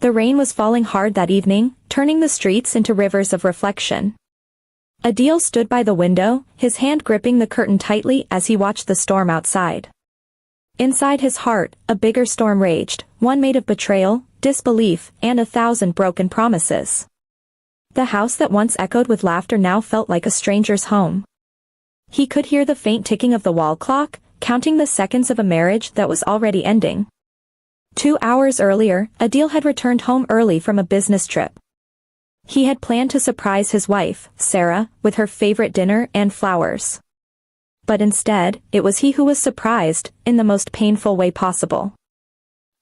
The rain was falling hard that evening, turning the streets into rivers of reflection. Adil stood by the window, his hand gripping the curtain tightly as he watched the storm outside. Inside his heart, a bigger storm raged, one made of betrayal, disbelief, and 1,000 broken promises. The house that once echoed with laughter now felt like a stranger's home. He could hear the faint ticking of the wall clock, counting the seconds of a marriage that was already ending. 2 hours earlier, Adil had returned home early from a business trip. He had planned to surprise his wife, Sarah, with her favorite dinner and flowers. But instead, it was he who was surprised, in the most painful way possible.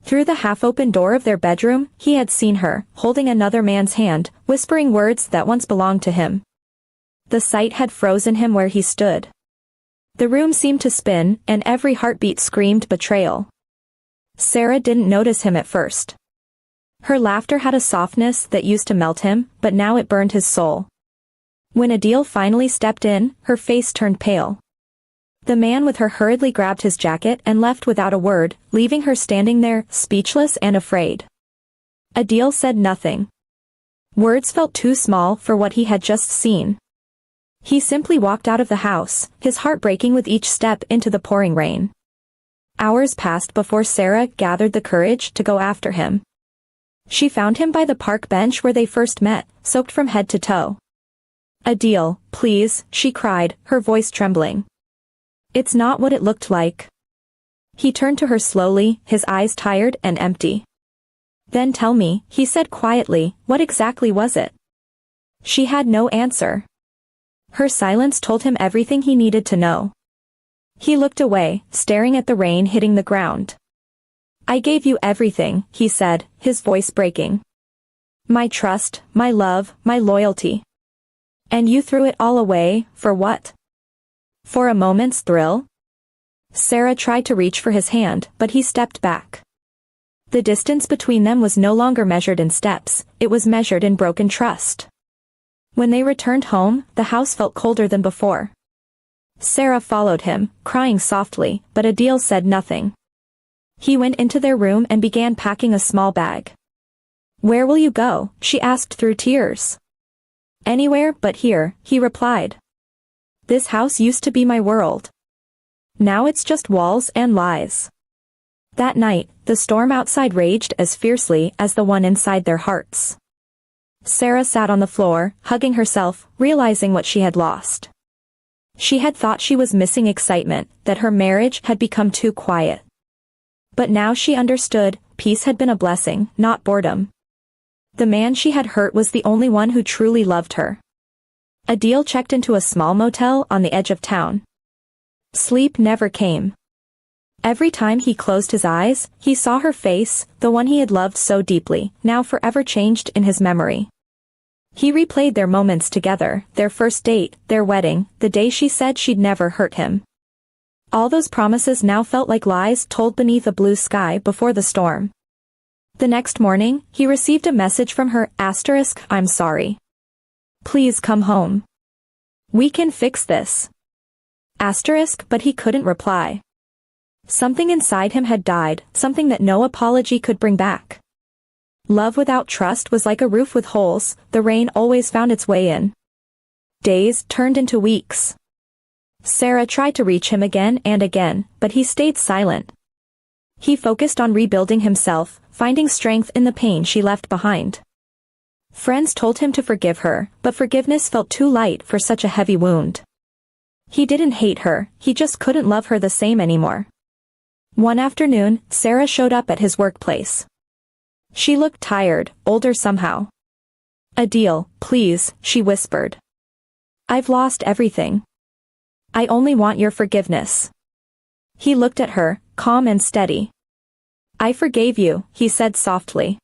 Through the half-open door of their bedroom, he had seen her, holding another man's hand, whispering words that once belonged to him. The sight had frozen him where he stood. The room seemed to spin, and every heartbeat screamed betrayal. Sarah didn't notice him at first. Her laughter had a softness that used to melt him, but now it burned his soul. When Adil finally stepped in, her face turned pale. The man with her hurriedly grabbed his jacket and left without a word, leaving her standing there, speechless and afraid. Adil said nothing. Words felt too small for what he had just seen. He simply walked out of the house, his heart breaking with each step into the pouring rain. Hours passed before Sarah gathered the courage to go after him. She found him by the park bench where they first met, soaked from head to toe. "Adil, please," she cried, her voice trembling. "It's not what it looked like." He turned to her slowly, his eyes tired and empty. "Then tell me," he said quietly, "what exactly was it?" She had no answer. Her silence told him everything he needed to know. He looked away, staring at the rain hitting the ground. "I gave you everything," he said, his voice breaking. "My trust, my love, my loyalty. And you threw it all away, for what? For a moment's thrill?" Sarah tried to reach for his hand, but he stepped back. The distance between them was no longer measured in steps, it was measured in broken trust. When they returned home, the house felt colder than before. Sarah followed him, crying softly, but Adil said nothing. He went into their room and began packing a small bag. "Where will you go?" she asked through tears. "Anywhere but here," he replied. "This house used to be my world. Now it's just walls and lies." That night, the storm outside raged as fiercely as the one inside their hearts. Sarah sat on the floor, hugging herself, realizing what she had lost. She had thought she was missing excitement, that her marriage had become too quiet. But now she understood, peace had been a blessing, not boredom. The man she had hurt was the only one who truly loved her. Adil checked into a small motel on the edge of town. Sleep never came. Every time he closed his eyes, he saw her face, the one he had loved so deeply, now forever changed in his memory. He replayed their moments together, their first date, their wedding, the day she said she'd never hurt him. All those promises now felt like lies told beneath a blue sky before the storm. The next morning, he received a message from her, "I'm sorry. Please come home. We can fix this." But he couldn't reply. Something inside him had died, something that no apology could bring back. Love without trust was like a roof with holes, the rain always found its way in. Days turned into weeks. Sarah tried to reach him again and again, but he stayed silent. He focused on rebuilding himself, finding strength in the pain she left behind. Friends told him to forgive her, but forgiveness felt too light for such a heavy wound. He didn't hate her, he just couldn't love her the same anymore. One afternoon, Sarah showed up at his workplace. She looked tired, older somehow. "Adil, please," she whispered. "I've lost everything. I only want your forgiveness." He looked at her, calm and steady. "I forgave you," he said softly.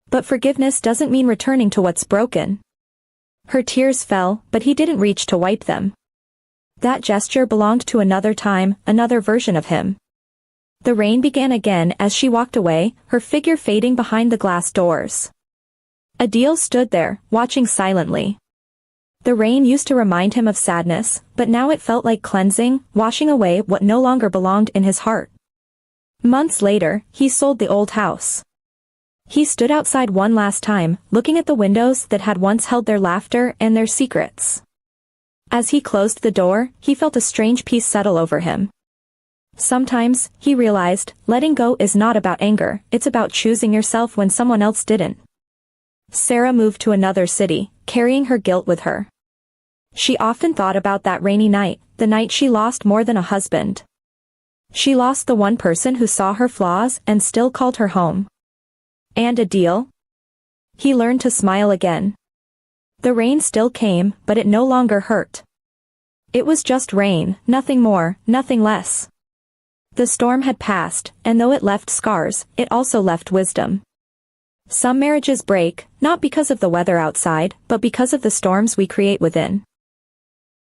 "But forgiveness doesn't mean returning to what's broken." Her tears fell, but he didn't reach to wipe them. That gesture belonged to another time, another version of him. The rain began again as she walked away, her figure fading behind the glass doors. Adil stood there, watching silently. The rain used to remind him of sadness, but now it felt like cleansing, washing away what no longer belonged in his heart. Months later, he sold the old house. He stood outside one last time, looking at the windows that had once held their laughter and their secrets. As he closed the door, he felt a strange peace settle over him. Sometimes, he realized, letting go is not about anger, it's about choosing yourself when someone else didn't. Sarah moved to another city, carrying her guilt with her. She often thought about that rainy night, the night she lost more than a husband. She lost the one person who saw her flaws and still called her home. And Adil? He learned to smile again. The rain still came, but it no longer hurt. It was just rain, nothing more, nothing less. The storm had passed, and though it left scars, it also left wisdom. Some marriages break, not because of the weather outside, but because of the storms we create within.